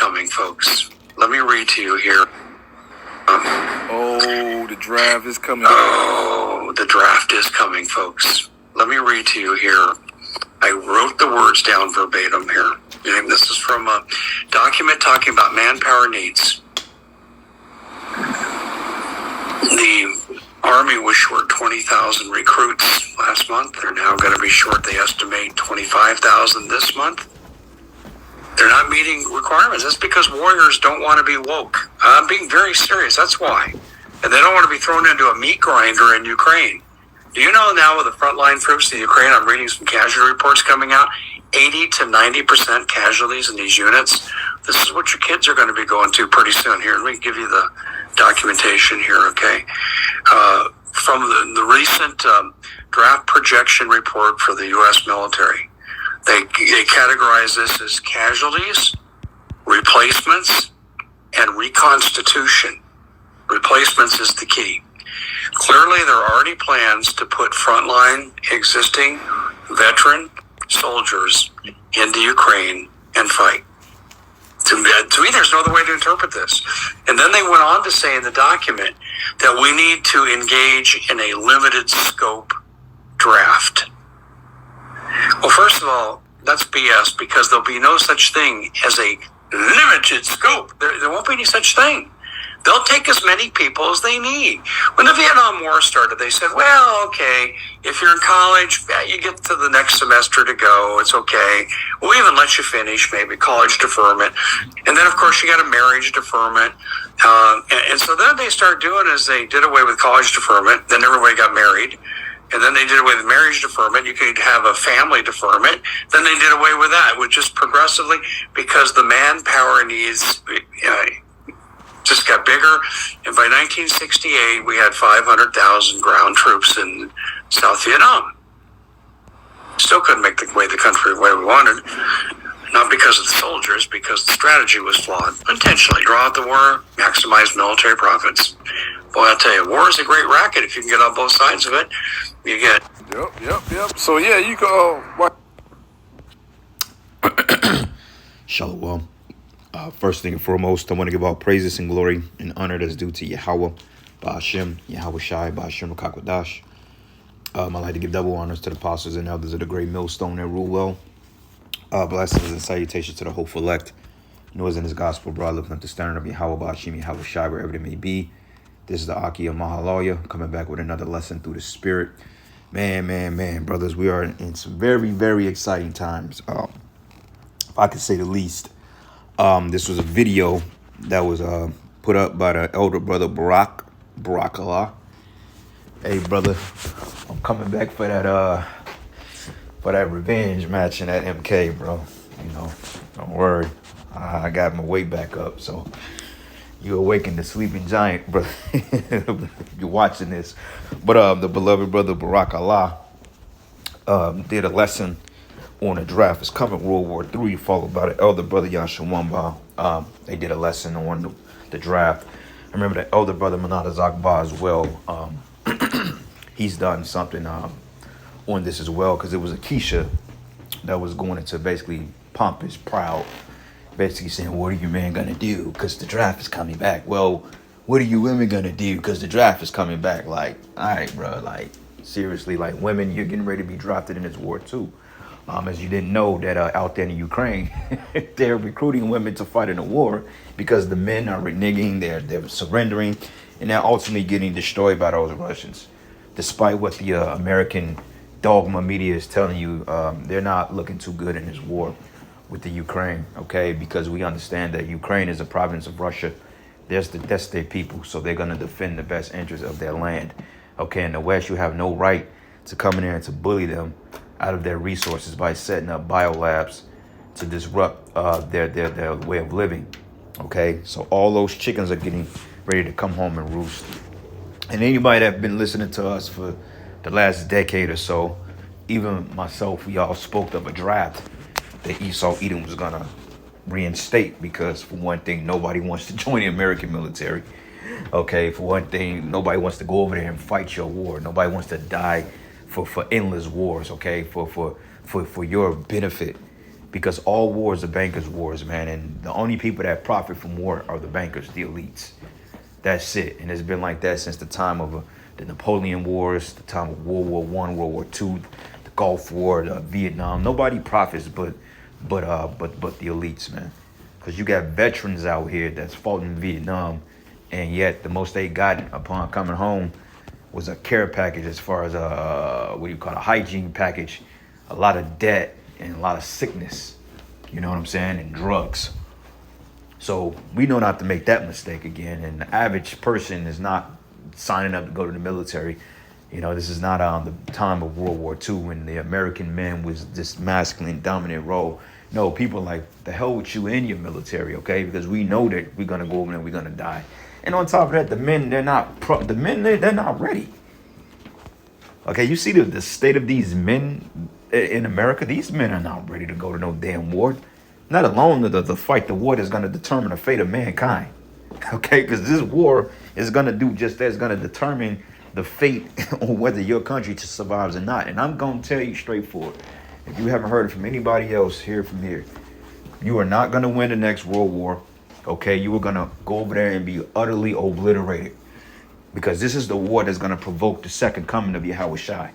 coming, folks. Let me read to you here. Oh, the draft is coming. Oh, the draft is coming, folks. Let me read to you here. I wrote the words down verbatim here. And this is from a document talking about manpower needs. The Army was short 20,000 recruits last month. They're now going to be short, they estimate, 25,000 this month. They're not meeting requirements. That's because warriors don't want to be woke. I'm being very serious. That's why. And they don't want to be thrown into a meat grinder in Ukraine. Do you know now with the frontline troops in Ukraine, I'm reading some casualty reports coming out, 80 to 90% casualties in these units. This is what your kids are going to be going to pretty soon. Here, let me give you the documentation here, okay? From the recent draft projection report for the U.S. military, they categorize this as casualties, replacements, and reconstitution. Replacements is the key. Clearly, there are already plans to put frontline existing veteran soldiers into Ukraine and fight. To me, there's no other way to interpret this. And then they went on to say in the document that we need to engage in a limited scope draft. Well, first of all, that's BS, because there'll be no such thing as a limited scope. There won't be any such thing. They'll take as many people as they need. When the Vietnam War started, they said, well, okay, if you're in college, you get to the next semester to go. It's okay. We'll even let you finish, maybe college deferment. And then, of course, you got a marriage deferment. And so then they started doing is they did away with college deferment. Then everybody got married. And then they did away with marriage deferment. You could have a family deferment. Then they did away with that, which just progressively, because the manpower needs just got bigger. And by 1968, we had 500,000 ground troops in South Vietnam. Still couldn't make the country the way we wanted. Not because of the soldiers, because the strategy was flawed. Intentionally draw out the war, maximize military profits. Boy, I'll tell you, war is a great racket if you can get on both sides of it. You get. Yep. So yeah, you go. Shalom. First thing and foremost, I want to give all praises and glory and honor that's due to Yahweh, Ba'ashem, Yahweh Shai, Ba'ashem Rakakwadash. I'd like to give double honors to the apostles and elders of the great millstone that rule well. Blessings and salutations to the hopeful elect. Noise in his gospel, broad, looking up the standard of Yahweh, Ba'ashem, Yahweh Shai, wherever it may be. This is the Aki of Mahaloya, coming back with another lesson through the Spirit. Man, brothers, we are in some very, very exciting times, if I could say the least. This was a video that was put up by the elder brother Barak Allah. Hey, brother, I'm coming back for that revenge match in that MK, bro. You know, don't worry. I got my weight back up, so you awakened the sleeping giant, brother. You're watching this. But the beloved brother Barak Allah did a lesson on the draft. It's coming World War III, followed by the elder brother Yashawamba. They did a lesson on the draft. I remember the elder brother Manada Zakba as well. He's done something on this as well, because it was a Keisha that was going into basically pompous, proud, basically saying, what are you men gonna do? Because the draft is coming back. Well, what are you women gonna do? Because the draft is coming back. Like, all right, bro, like, seriously, like, women, you're getting ready to be drafted in this war too. As you didn't know that out there in Ukraine, they're recruiting women to fight in a war because the men are reneging, they're surrendering, and they're ultimately getting destroyed by those Russians. Despite what the American dogma media is telling you, they're not looking too good in this war with the Ukraine, okay? Because we understand that Ukraine is a province of Russia. That's their people, so they're going to defend the best interests of their land, okay? In the West, you have no right to come in there and to bully them out of their resources by setting up biolabs to disrupt their way of living, okay? So all those chickens are getting ready to come home and roost. And anybody that's been listening to us for the last decade or so, even myself, we all spoke of a draft that Esau Edom was gonna reinstate, because for one thing, nobody wants to join the American military. Okay, for one thing, nobody wants to go over there and fight your war. Nobody wants to die for endless wars, okay, for your benefit because all wars are bankers' wars, man. And the only people that profit from war are the bankers, the elites. That's it. And it's been like that since the time of the Napoleon Wars, the time of World War One, World War Two, the Gulf War, the Vietnam. Nobody profits but the elites, man. Because you got veterans out here that's fought in Vietnam, and yet the most they got upon coming home was a care package, as far as what do you call it, a hygiene package, a lot of debt and a lot of sickness. You know what I'm saying? And drugs. So we know not to make that mistake again. And the average person is not signing up to go to the military. You know, this is not the time of World War II when the American men was this masculine dominant role. No, people are like, the hell with you in your military, okay? Because we know that we're gonna go over there and we're gonna die. And on top of that, the men, they're not ready. Okay, you see the state of these men in America? These men are not ready to go to no damn war. Not alone the fight the war that's going to determine the fate of mankind. Okay, because this war is going to do just that. It's going to determine the fate on whether your country survives or not. And I'm going to tell you straightforward. If you haven't heard it from anybody else, hear it from here. You are not going to win the next world war. Okay, you are going to go over there and be utterly obliterated. Because this is the war that's going to provoke the second coming of Yahweh Shai.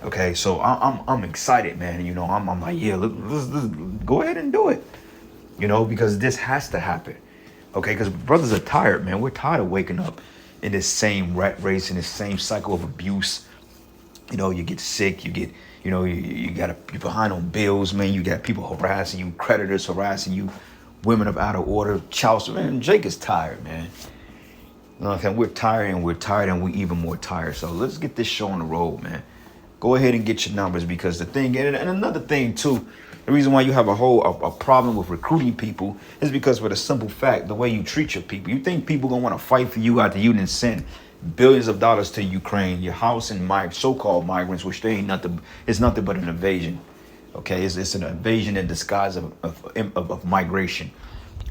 Okay, so I'm excited, man. You know, I'm like, yeah, let's go ahead and do it. You know, because this has to happen. Okay, because brothers are tired, man. We're tired of waking up in this same rat race, in this same cycle of abuse. You know, you get sick, you get, you know, you're behind on bills, man. You got people harassing you, creditors harassing you, women of out of order, child. Man, Jake is tired, man. You know what I'm saying? We're tired and we're even more tired. So let's get this show on the road, man. Go ahead and get your numbers, because the thing, and another thing too, the reason why you have a problem with recruiting people is because, for the simple fact, the way you treat your people. You think people gonna want to fight for you after you didn't send billions of dollars to Ukraine, your house, and so-called migrants, which they ain't nothing. It's nothing but an invasion. Okay, it's an invasion in disguise of migration.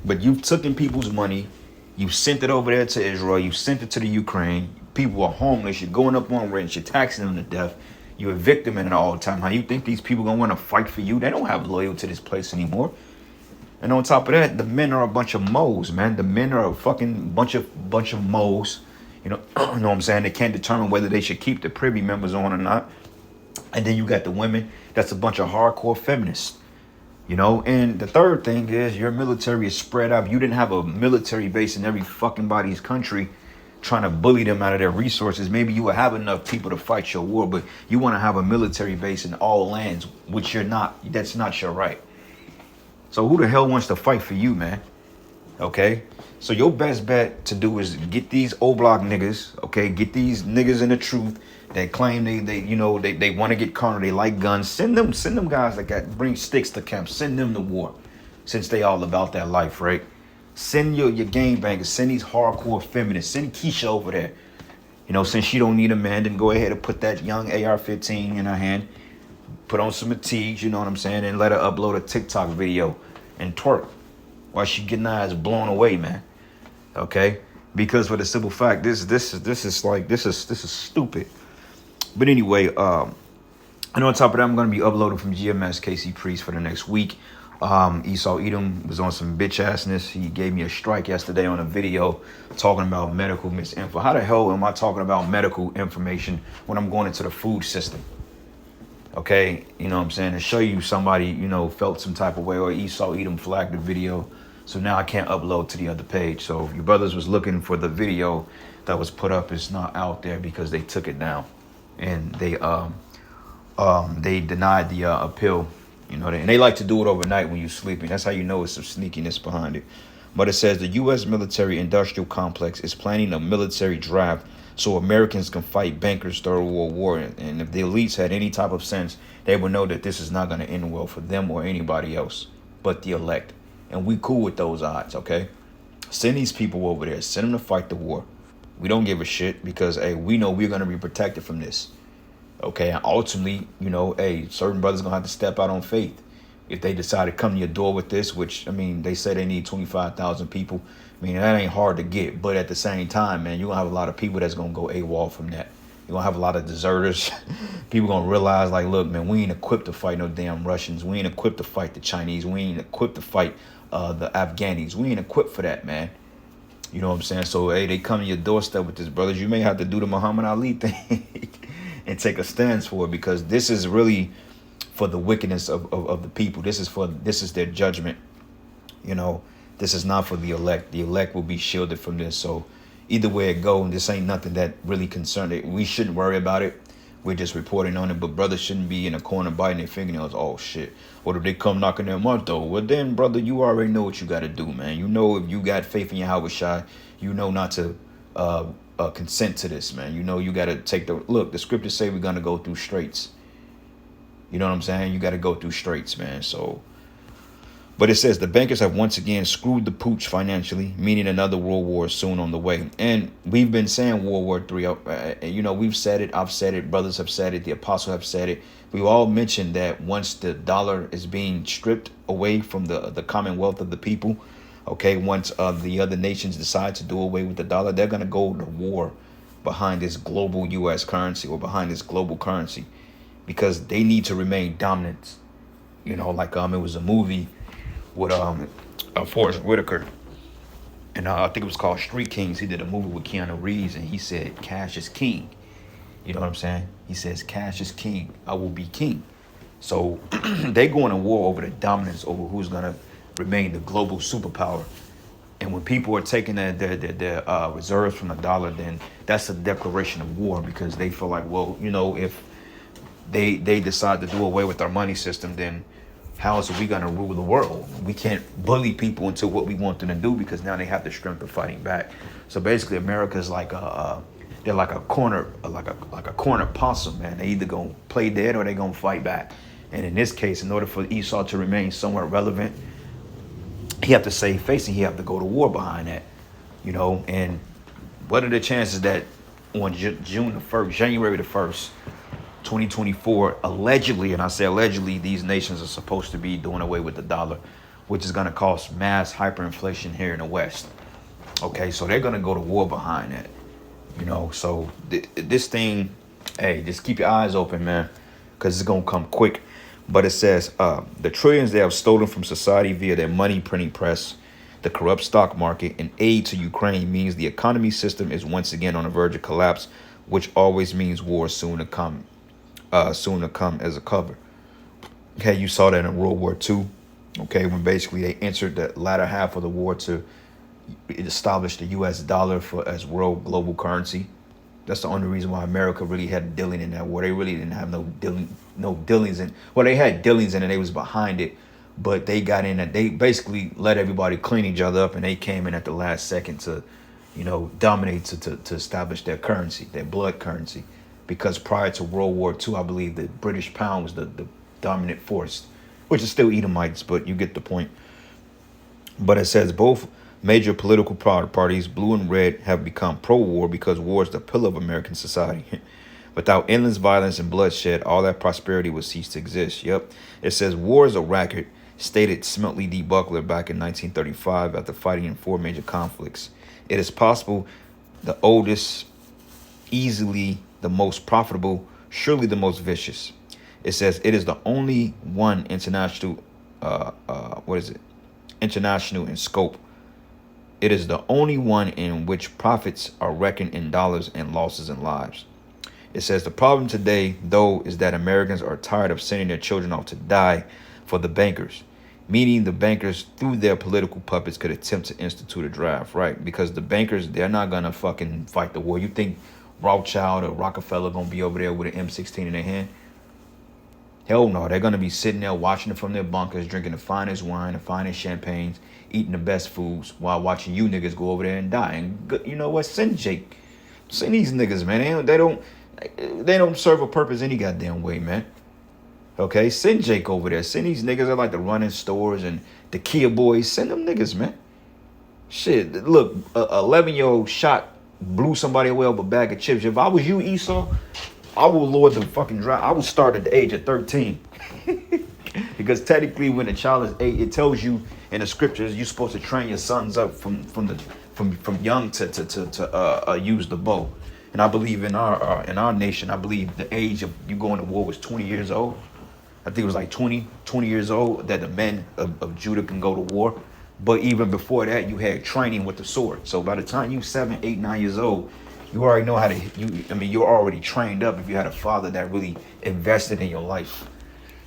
But you've taken people's money, you sent it over there to Israel, you sent it to the Ukraine. People are homeless. You're going up on rent. You're taxing them to death. You're a victim in it all the time. How you think these people gonna want to fight for you? They don't have loyalty to this place anymore. And on top of that, the men are a bunch of moles, man. The men are a fucking bunch of moles. You know, you know what I'm saying? They can't determine whether they should keep the privy members on or not. And then you got the women. That's a bunch of hardcore feminists. You know, and the third thing is your military is spread out. You didn't have a military base in every fucking body's country trying to bully them out of their resources. Maybe you will have enough people to fight your war, but you want to have a military base in all lands, which you're not. That's not your right. So who the hell wants to fight for you, man? Okay? So your best bet to do is get these old block niggas, okay? Get these niggas in the truth that claim they want to get carnal, they like guns. Send them guys that bring sticks to camp. Send them to war, since they all about that life, right? Send your game bangers. Send these hardcore feminists. Send Keisha over there. You know, since she don't need a man, then go ahead and put that young AR-15 in her hand. Put on some fatigues, you know what I'm saying, and let her upload a TikTok video and twerk while she getting her ass blown away, man. Okay, because for the simple fact, this is stupid. But anyway, and on top of that, I'm gonna be uploading from GMS KC Priest for the next week. Esau Edom was on some bitch assness. He gave me a strike yesterday on a video talking about medical misinfo. How the hell am I talking about medical information when I'm going into the food system? Okay, you know what I'm saying? To show you somebody, you know, felt some type of way, or Esau Edom flagged the video. So now I can't upload to the other page. So if your brothers was looking for the video that was put up, it's not out there because they took it down. And they denied the appeal. You know, and they like to do it overnight when you're sleeping. That's how you know it's some sneakiness behind it. But it says the U.S. military industrial complex is planning a military draft so Americans can fight bankers' Third World War. And if the elites had any type of sense, they would know that this is not going to end well for them or anybody else but the elect. And we cool with those odds, okay? Send these people over there. Send them to fight the war. We don't give a shit because, hey, we know we're going to be protected from this. Okay, and ultimately, you know, hey, certain brothers going to have to step out on faith. If they decide to come to your door with this, which, I mean, they say they need 25,000 people. I mean, that ain't hard to get. But at the same time, man, you're going to have a lot of people that's going to go AWOL from that. You're gonna have a lot of deserters. People gonna realize, like, look, man, we ain't equipped to fight no damn Russians. We ain't equipped to fight the Chinese. We ain't equipped to fight the Afghanis. We ain't equipped for that, man. You know what I'm saying? So, hey, they come to your doorstep with this, brothers. You may have to do the Muhammad Ali thing and take a stance for it, because this is really for the wickedness of the people. This is their judgment. You know, this is not for the elect. The elect will be shielded from this. So either way it go, this ain't nothing that really concerned it. We shouldn't worry about it. We're just reporting on it. But brothers shouldn't be in a corner biting their fingernails. Oh shit. What if they come knocking their mouth though? Well then, brother, you already know what you gotta do, man. You know, if you got faith in Yahweh Shai, you know not to consent to this, man. You know you gotta take the look, the scriptures say we're gonna go through straits. You know what I'm saying? You gotta go through straits, man. So, but it says the bankers have once again screwed the pooch financially, meaning another world war is soon on the way. And we've been saying World War III. You know, we've said it. I've said it. Brothers have said it. The apostles have said it. We've all mentioned that once the dollar is being stripped away from the commonwealth of the people, okay, once the other nations decide to do away with the dollar, they're going to go to war behind this global U.S. currency, or behind this global currency, because they need to remain dominant. You know, like it was a movie with Forrest Whitaker, and I think it was called Street Kings. He did a movie with Keanu Reeves, and he said, "Cash is king." You know what I'm saying? He says, "Cash is king. I will be king." So they going to war over the dominance over who's gonna remain the global superpower. And when people are taking their reserves from the dollar, then that's a declaration of war, because they feel like, well, you know, if they decide to do away with our money system, then how else are we going to rule the world? We can't bully people into what we want them to do, because now they have the strength of fighting back. So basically, America's like they're like a corner possum, man. They either gonna play dead or they gonna fight back. And in this case, in order for Esau to remain somewhat relevant, he have to save face, and he have to go to war behind that. You know, and what are the chances that on January the 1st, 2024, allegedly, and I say allegedly, these nations are supposed to be doing away with the dollar, which is going to cause mass hyperinflation here in the West. Okay, so they're going to go to war behind that. You know, so this thing, hey, just keep your eyes open, man, because it's going to come quick. But it says the trillions they have stolen from society via their money printing press, the corrupt stock market, and aid to Ukraine means the economy system is once again on the verge of collapse, which always means war soon to come as a cover. Okay, you saw that in World War II. Okay, when basically they entered the latter half of the war to establish the U.S. dollar as world global currency. That's the only reason why America really had dealing in that war. They really didn't have no dealings in. Well, they had dealings in it. They was behind it, but they got in and they basically let everybody clean each other up, and they came in at the last second to, you know, dominate to establish their currency, their blood currency. Because prior to World War II, I believe the British pound was the dominant force, which is still Edomites, but you get the point. But it says both major political parties, blue and red, have become pro-war because war is the pillar of American society. Without endless violence and bloodshed, all that prosperity would cease to exist. Yep. It says war is a racket, stated Smeltley D. Buckler back in 1935 after fighting in 4 major conflicts. It is possible the oldest, easily the most profitable, surely the most vicious. It says it is the only one international, international in scope. It is the only one in which profits are reckoned in dollars and losses in lives. It says the problem today, though, is that Americans are tired of sending their children off to die for the bankers, meaning the bankers, through their political puppets, could attempt to institute a draft, right? Because the bankers, they're not going to fucking fight the war. You think Rothschild or Rockefeller going to be over there with an M16 in their hand? Hell no. They're going to be sitting there watching it from their bunkers, drinking the finest wine, the finest champagnes, eating the best foods, while watching you niggas go over there and die. And you know what? Send Jake. Send these niggas, man. They don't serve a purpose any goddamn way, man. Okay? Send Jake over there. Send these niggas that like to run in stores and the Kia boys. Send them niggas, man. Shit. Look, a 11-year-old shot blew somebody away with a bag of chips. If I was you, Esau, I would lord the fucking drive. I would start at the age of 13. Because technically when a child is 8, it tells you in the scriptures you're supposed to train your sons up from young to use the bow. And I believe in our nation, I believe the age of you going to war was 20 years old. I think it was like 20 years old that the men of Judah can go to war. But even before that, you had training with the sword. So by the time you 7, 8, 9 years old, you already know how to. You're already trained up if you had a father that really invested in your life.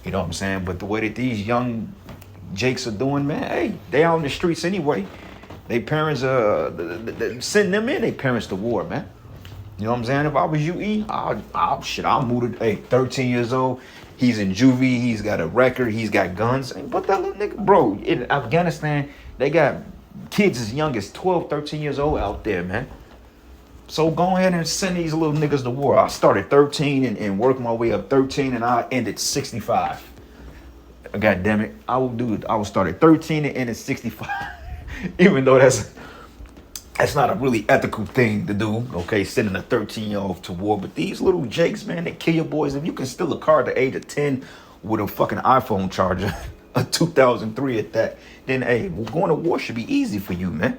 You know what I'm saying? But the way that these young Jakes are doing, man, hey, they out in the streets anyway. They parents send them in. They parents to war, man. You know what I'm saying? If I was you, I'll move to 13 years old. He's in juvie. He's got a record. He's got guns. But that little nigga, bro, in Afghanistan, they got kids as young as 12, 13 years old out there, man. So go ahead and send these little niggas to war. I started 13 and worked my way up 13, and I ended 65. God damn it. I will start at 13 and end at 65. Even though that's not a really ethical thing to do, okay, sending a 13-year-old to war. But these little Jakes, man, they kill your boys. If you can steal a car at the age of 10 with a fucking iPhone charger, a 2003 at that, then, hey, going to war should be easy for you, man.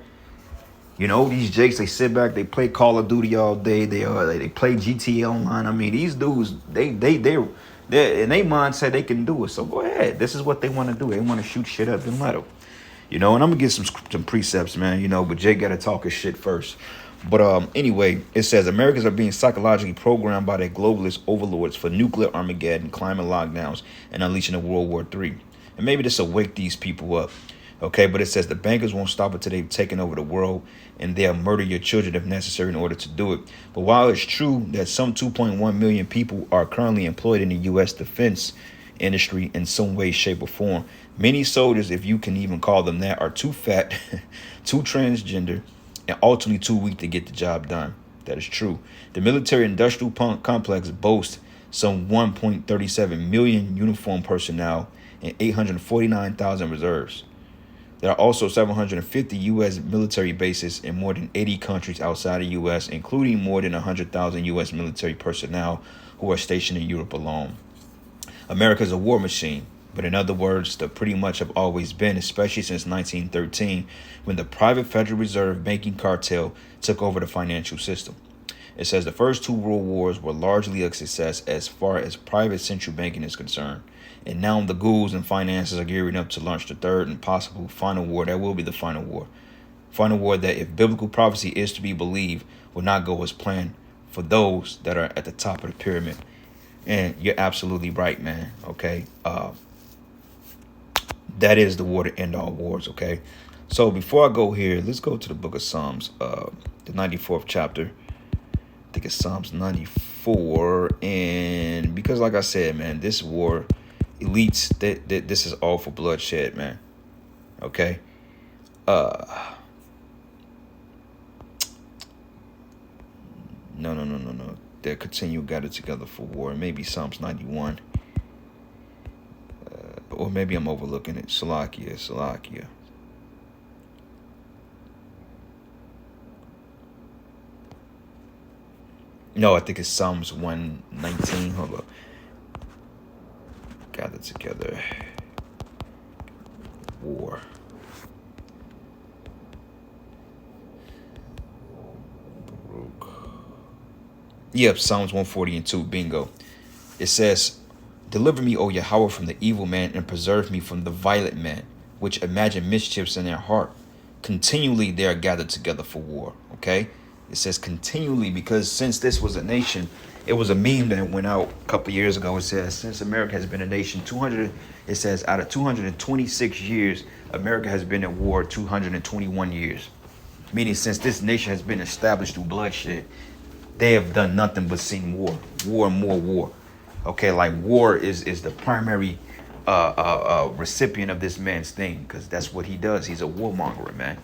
You know, these Jakes, they sit back, they play Call of Duty all day. They play GTA Online. I mean, these dudes, they're in their mindset they can do it. So go ahead. This is what they want to do. They want to shoot shit up and let them. You know, and I'm gonna get some precepts, man. You know, but Jay gotta talk his shit first. But anyway, it says Americans are being psychologically programmed by their globalist overlords for nuclear Armageddon, climate lockdowns, and unleashing a World War III. And maybe this will wake these people up. Okay, but it says the bankers won't stop until they've taken over the world, and they'll murder your children if necessary in order to do it. But while it's true that some 2.1 million people are currently employed in the U.S. defense industry in some way, shape, or form, many soldiers, if you can even call them that, are too fat, too transgender, and ultimately too weak to get the job done. That is true. The military-industrial complex boasts some 1.37 million uniformed personnel and 849,000 reserves. There are also 750 U.S. military bases in more than 80 countries outside the U.S., including more than 100,000 U.S. military personnel who are stationed in Europe alone. America is a war machine, but in other words, they pretty much have always been, especially since 1913, when the private Federal Reserve banking cartel took over the financial system. It says the first two world wars were largely a success as far as private central banking is concerned. And now the ghouls and finances are gearing up to launch the third and possible final war. That will be the final war. Final war that, if biblical prophecy is to be believed, will not go as planned for those that are at the top of the pyramid. And you're absolutely right, man. Okay. That is the war to end all wars. Okay. So before I go here, let's go to the book of Psalms, the 94th chapter. I think it's Psalms 94. And because, like I said, man, this war, elites, this is all for bloodshed, man. Okay. No. They continue gathered together for war. Maybe Psalms 91. Or maybe I'm overlooking it. Salakia. No, I think it's Psalms 119. Hold up. Gather together. War. Yep, Psalms 140:2. Bingo. It says, "Deliver me, O Yahweh, from the evil man, and preserve me from the violent man, which imagine mischiefs in their heart. Continually they are gathered together for war." Okay? It says continually because since this was a nation, it was a meme that went out a couple of years ago. It says, since America has been a nation, it says out of 226 years, America has been at war 221 years. Meaning since this nation has been established through bloodshed, they have done nothing but seen war and more war. Okay, like war is the primary recipient of this man's thing, because that's what he does. He's a warmonger, man.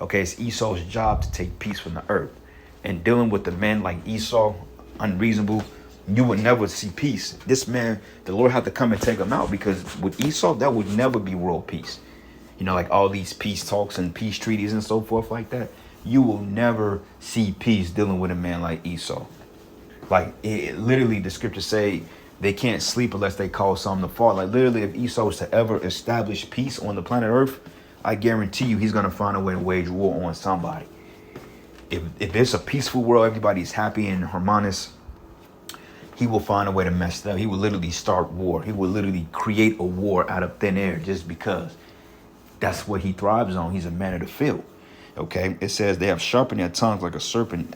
Okay, it's Esau's job to take peace from the earth. And dealing with a man like Esau, unreasonable, you would never see peace. This man, the Lord had to come and take him out, because with Esau, that would never be world peace. You know, like all these peace talks and peace treaties and so forth like that. You will never see peace dealing with a man like Esau. Like, literally, the scriptures say they can't sleep unless they cause something to fall. Like, literally, if Esau was to ever establish peace on the planet Earth, I guarantee you he's going to find a way to wage war on somebody. If it's a peaceful world, everybody's happy and harmonious, he will find a way to mess it up. He will literally start war. He will literally create a war out of thin air just because that's what he thrives on. He's a man of the field. Okay, it says they have sharpened their tongues like a serpent.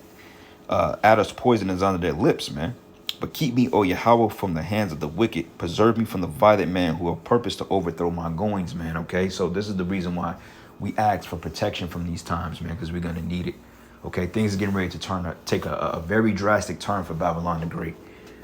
Adder's poison is under their lips, man. But keep me, O Yahweh, from the hands of the wicked. Preserve me from the violent man who have purpose to overthrow my goings, man. Okay, so this is the reason why we ask for protection from these times, man, because we're going to need it. Okay, things are getting ready to take a very drastic turn for Babylon the Great.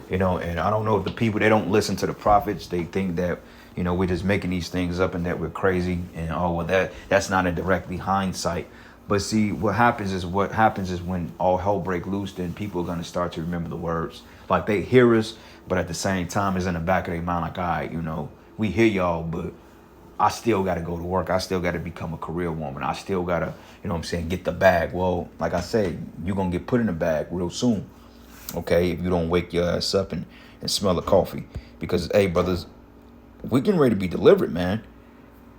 You know, and I don't know if the people, they don't listen to the prophets. They think that, you know, we're just making these things up and that we're crazy. And, oh, well, that's not a directly hindsight. But see, what happens is when all hell break loose, then people are going to start to remember the words. Like they hear us, but at the same time, it's in the back of their mind like, all right, you know, we hear y'all, but I still got to go to work. I still got to become a career woman. I still got to, you know what I'm saying, get the bag. Well, like I said, you're going to get put in the bag real soon. Okay, if you don't wake your ass up and smell the coffee. Because, hey, brothers, we're getting ready to be delivered, man.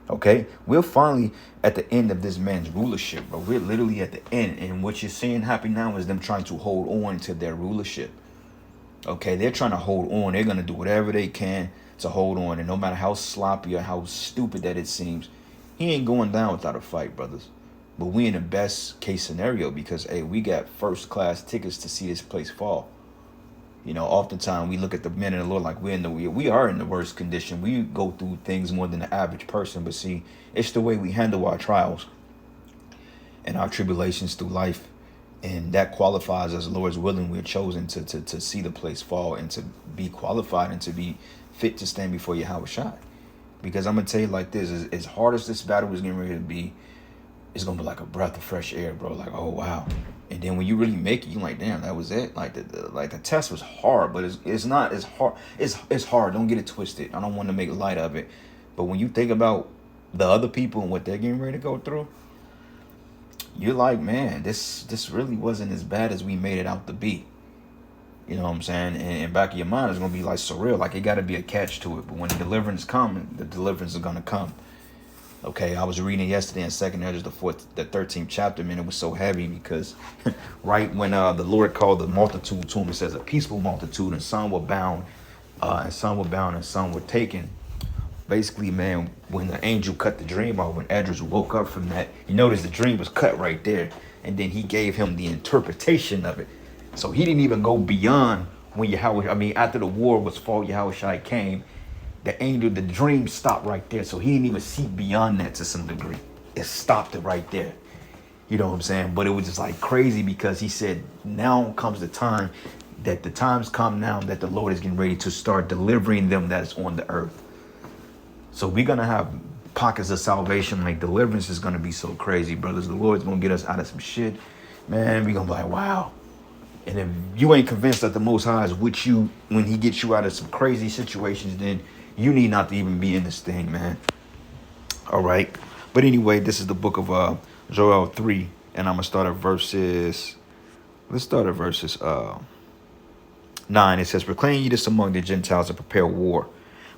Okay, we're finally at the end of this man's rulership, bro. We're literally at the end. And what you're seeing happen now is them trying to hold on to their rulership. Okay, they're trying to hold on. They're going to do whatever they can to hold on. And no matter how sloppy or how stupid that it seems, he ain't going down without a fight, brothers. But we in the best case scenario because, hey, we got first class tickets to see this place fall. You know, oftentimes we look at the men of the Lord like we are in the worst condition. We go through things more than the average person. But see, it's the way we handle our trials and our tribulations through life. And that qualifies as the Lord's willing. We're chosen to see the place fall and to be qualified and to be fit to stand before Yahweh Shai. Because I'm going to tell you like this, as hard as this battle is getting ready to be, it's going to be like a breath of fresh air, bro. Like, oh, wow. And then when you really make it, you're like, damn, that was it. Like the test was hard, but it's not as hard. It's hard. Don't get it twisted. I don't want to make light of it. But when you think about the other people and what they're getting ready to go through, you're like, man, this really wasn't as bad as we made it out to be. You know what I'm saying? And back of your mind is going to be like surreal. Like it got to be a catch to it. But when the deliverance comes, the deliverance is going to come. Okay, I was reading yesterday in 2nd Ezra, the 13th chapter, man. It was so heavy because right when the Lord called the multitude to him, it says a peaceful multitude, and some were bound, and some were taken. Basically, man, when the angel cut the dream off, when Esdras woke up from that, you notice the dream was cut right there. And then he gave him the interpretation of it. So he didn't even go beyond when after the war was fought, Yahweh Shai came. The dream stopped right there. So he didn't even see beyond that to some degree. It stopped it right there. You know what I'm saying? But it was just like crazy because he said, now comes the time that the times come now that the Lord is getting ready to start delivering them that is on the earth. So we're going to have pockets of salvation. Like deliverance is going to be so crazy, brothers. The Lord's going to get us out of some shit. Man, we're going to be like, wow. And if you ain't convinced that the Most High is with you when he gets you out of some crazy situations, then you need not to even be in this thing, man. All right. But anyway, this is the book of Joel 3. And I'm going to start at verses. Let's start at verses 9. It says, proclaim ye this among the Gentiles and prepare war.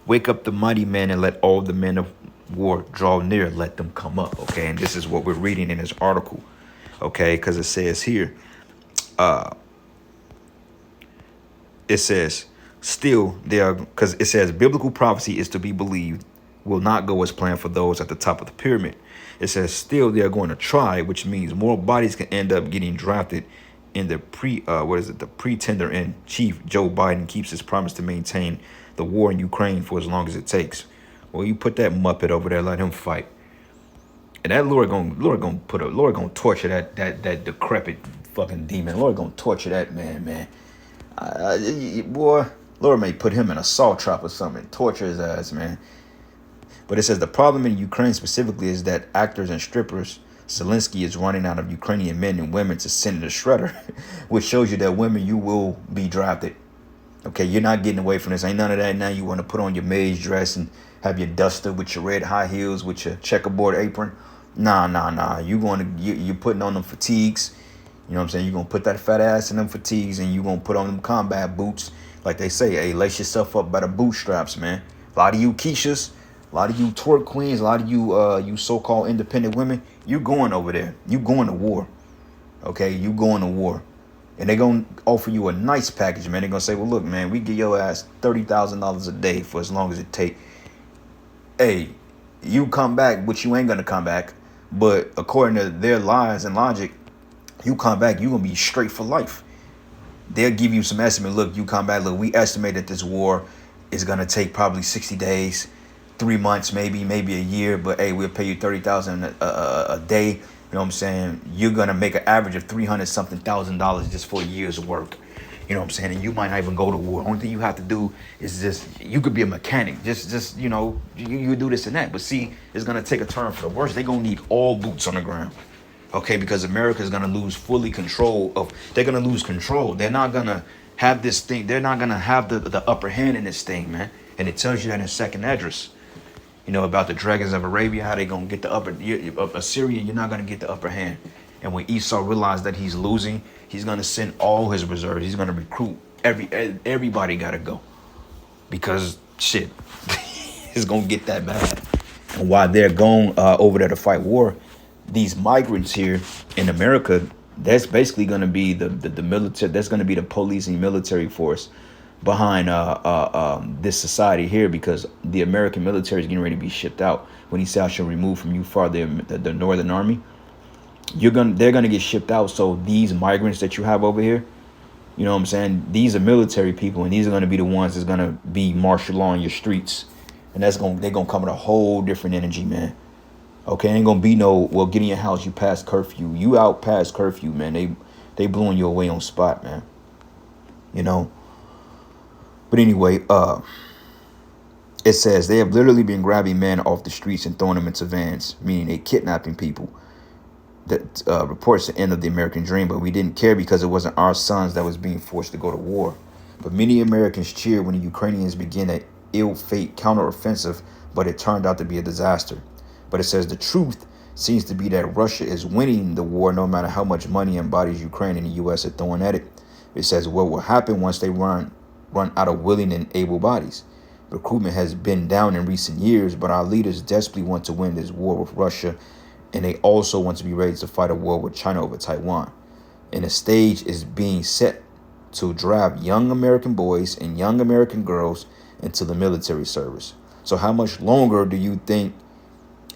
Wake up the mighty men and let all the men of war draw near. Let them come up. Okay. And this is what we're reading in this article. Okay. Because it says here. It says, still, because it says biblical prophecy is to be believed, will not go as planned for those at the top of the pyramid. It says, still, they are going to try, which means more bodies can end up getting drafted in the the pretender in chief. Joe Biden keeps his promise to maintain the war in Ukraine for as long as it takes. Well, you put that Muppet over there, let him fight. And that Lord gonna torture that decrepit fucking demon. Lord gonna torture that man. Boy, Lord may put him in a salt trap or something, torture his ass, man. But it says the problem in Ukraine specifically is that actors and strippers, Zelensky is running out of Ukrainian men and women to send to the shredder, which shows you that women, you will be drafted. Okay, you're not getting away from this. Ain't none of that now. You want to put on your maid's dress and have your duster with your red high heels with your checkerboard apron. Nah. You're putting on them fatigues. You know what I'm saying? You're going to put that fat ass in them fatigues and you're going to put on them combat boots. Like they say, hey, lace yourself up by the bootstraps, man. A lot of you Keishas, a lot of you twerk queens, a lot of you you so-called independent women, you going over there. You going to war. Okay, you going to war. And they're going to offer you a nice package, man. They're going to say, well, look, man, we give your ass $30,000 a day for as long as it take. Hey, you come back, which you ain't going to come back. But according to their lies and logic, you come back, you're going to be straight for life. They'll give you some estimate. Look, you come back. Look, we estimate that this war is going to take probably 60 days, 3 months, maybe a year. But, hey, we'll pay you $30,000 a day. You know what I'm saying? You're going to make an average of $300-something thousand just for a year's work. You know what I'm saying? And you might not even go to war. Only thing you have to do is just, you could be a mechanic. Just you know, you do this and that. But see, it's going to take a turn for the worse. They're going to need all boots on the ground. Okay, because America is going to lose fully control of, they're going to lose control. They're not going to have this thing. They're not going to have the upper hand in this thing, man. And it tells you that in second address, you know, about the dragons of Arabia, how they going to get the Assyria, you're not going to get the upper hand. And when Esau realized that he's losing, he's going to send all his reserves. He's going to recruit everybody got to go, because shit, it's going to get that bad. And while they're going over there to fight war, these migrants here in America, that's basically going to be the military. That's going to be the police and military force behind this society here, because the American military is getting ready to be shipped out. When he said, I shall remove from you far the Northern Army, they're gonna get shipped out. So these migrants that you have over here, you know what I'm saying, these are military people, and these are gonna be the ones that's gonna be martial law on your streets, and they're gonna come with a whole different energy, man. Okay, ain't gonna be no, well, get in your house, you past curfew, you out past curfew, man. They blowing you away on spot, man. You know. But anyway, it says they have literally been grabbing men off the streets and throwing them into vans, meaning they kidnapping people. That reports the end of the American dream, but we didn't care because it wasn't our sons that was being forced to go to war. But many Americans cheered when the Ukrainians began an ill-fate counteroffensive, but it turned out to be a disaster. But it says the truth seems to be that Russia is winning the war no matter how much money and bodies Ukraine and the U.S. are throwing at it. It says what will happen once they run out of willing and able bodies. Recruitment has been down in recent years, but our leaders desperately want to win this war with Russia, and they also want to be ready to fight a war with China over Taiwan. And the stage is being set to draft young American boys and young American girls into the military service. So how much longer do you think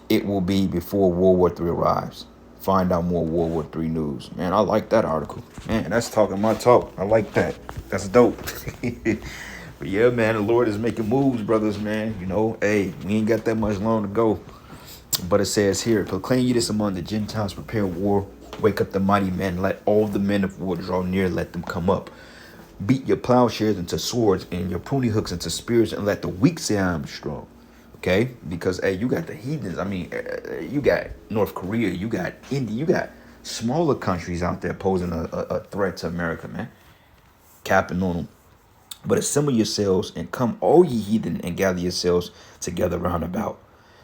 it will be before World War III arrives? Find out more World War III news. Man, I like that article. Man, that's talking my talk. I like that. That's dope. But yeah, man, the Lord is making moves, brothers, man. You know, hey, we ain't got that much long to go. But it says here, proclaim ye this among the Gentiles, prepare war, wake up the mighty men, let all the men of war draw near, let them come up. Beat your plowshares into swords and your pruning hooks into spears, and let the weak say I am strong. Okay? Because, hey, you got the heathens. I mean, you got North Korea, you got India, you got smaller countries out there posing a threat to America, man. Capping on them. But assemble yourselves and come, all ye heathen, and gather yourselves together round about.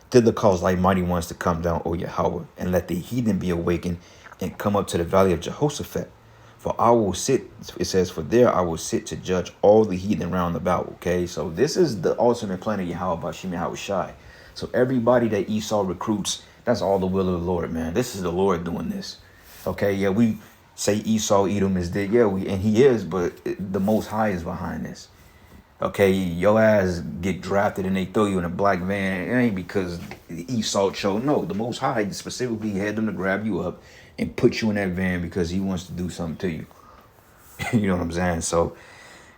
Thither cause thy mighty ones to come down, O Yahweh, and let the heathen be awakened and come up to the valley of Jehoshaphat. For I will sit, it says, for there I will sit to judge all the heathen round about. Okay, so this is the ultimate plan of Yahweh Bashim Yahweh Shai. So everybody that Esau recruits, that's all the will of the Lord, man. This is the Lord doing this. Okay, yeah, we say Esau, Edom is dead. Yeah, and he is, but the Most High is behind this. Okay, your ass get drafted and they throw you in a black van. It ain't because Esau chose. No, the Most High specifically had them to grab you up and put you in that van because he wants to do something to you. You know what I'm saying? So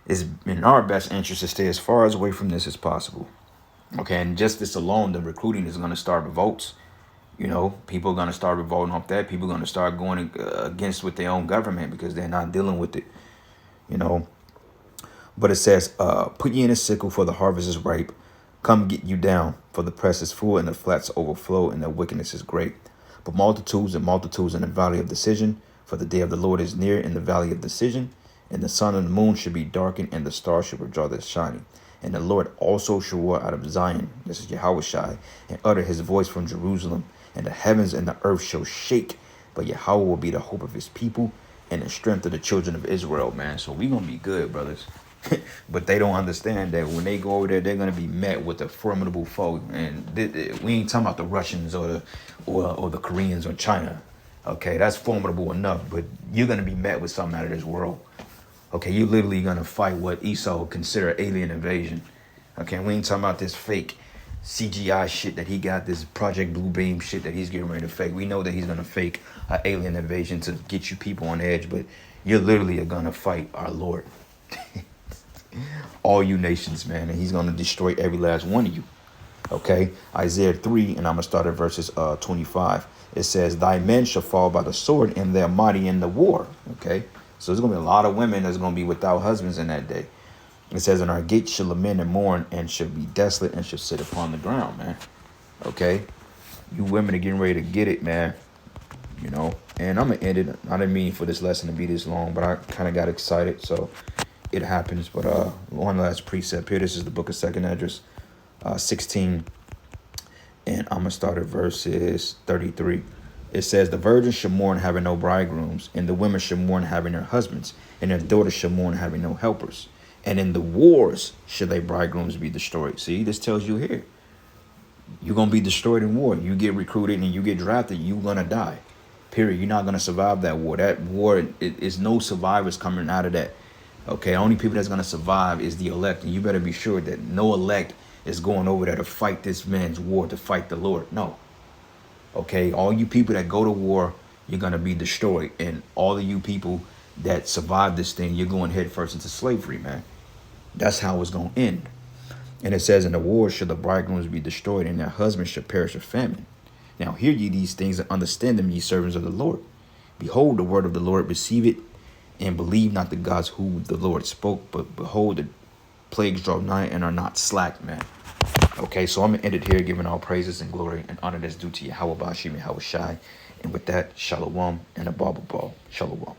it's in our best interest to stay as far as away from this as possible. Okay, and just this alone, the recruiting is going to start revolts. You know, people are going to start revolting off that. People are going to start going against with their own government because they're not dealing with it. You know. But it says, put ye in a sickle, for the harvest is ripe. Come get you down, for the press is full, and the flats overflow, and the wickedness is great. But multitudes and multitudes in the valley of decision, for the day of the Lord is near in the valley of decision. And the sun and the moon should be darkened, and the stars should withdraw their shining. And the Lord also shall roar out of Zion, this is Yahweh Shai, and utter his voice from Jerusalem. And the heavens and the earth shall shake, but Yahweh will be the hope of his people, and the strength of the children of Israel, man. So we going to be good, brothers. But they don't understand that when they go over there, they're going to be met with a formidable foe. And we ain't talking about the Russians or the Koreans or China. Okay, that's formidable enough, but you're gonna be met with something out of this world. Okay, you're literally gonna fight what Esau would consider alien invasion. Okay, we ain't talking about this fake CGI shit that he got, this Project Blue Beam shit that he's getting ready to fake. We know that he's gonna fake an alien invasion to get you people on edge, but you're literally gonna fight our Lord. All you nations, man, and he's gonna destroy every last one of you. Okay, Isaiah 3, and I'm gonna start at verses 25. It says, "Thy men shall fall by the sword, and they're mighty in the war." Okay, so there's gonna be a lot of women that's gonna be without husbands in that day. It says, "And our gates shall lament and mourn, and shall be desolate, and shall sit upon the ground." Man, okay, you women are getting ready to get it, man. You know, and I'm gonna end it. I didn't mean for this lesson to be this long, but I kind of got excited, so it happens. But one last precept here. This is the book of Second Esdras, 16. And I'm going to start at verses 33. It says, "The virgins shall mourn having no bridegrooms, and the women shall mourn having their husbands, and their daughters shall mourn having no helpers. And in the wars shall their bridegrooms be destroyed." See, this tells you here, you're going to be destroyed in war. You get recruited and you get drafted, you're going to die. Period. You're not going to survive that war. That war, it is no survivors coming out of that. Okay, only people that's going to survive is the elect. And you better be sure that no elect is going over there to fight this man's war, to fight the Lord. No. Okay, all you people that go to war, you're going to be destroyed. And all of you people that survive this thing, you're going head first into slavery, man. That's how it's going to end. And it says, "In the war shall the bridegrooms be destroyed, and their husbands shall perish of famine. Now hear ye these things, and understand them, ye servants of the Lord. Behold the word of the Lord, receive it, and believe not the gods who the Lord spoke, but behold, the plagues draw nigh and are not slack," man. Okay, so I'm going to end it here, giving all praises and glory and honor that's due to Yahweh Bashim, Yahweh Shai. And with that, shalom and a barbal ball. Shalom.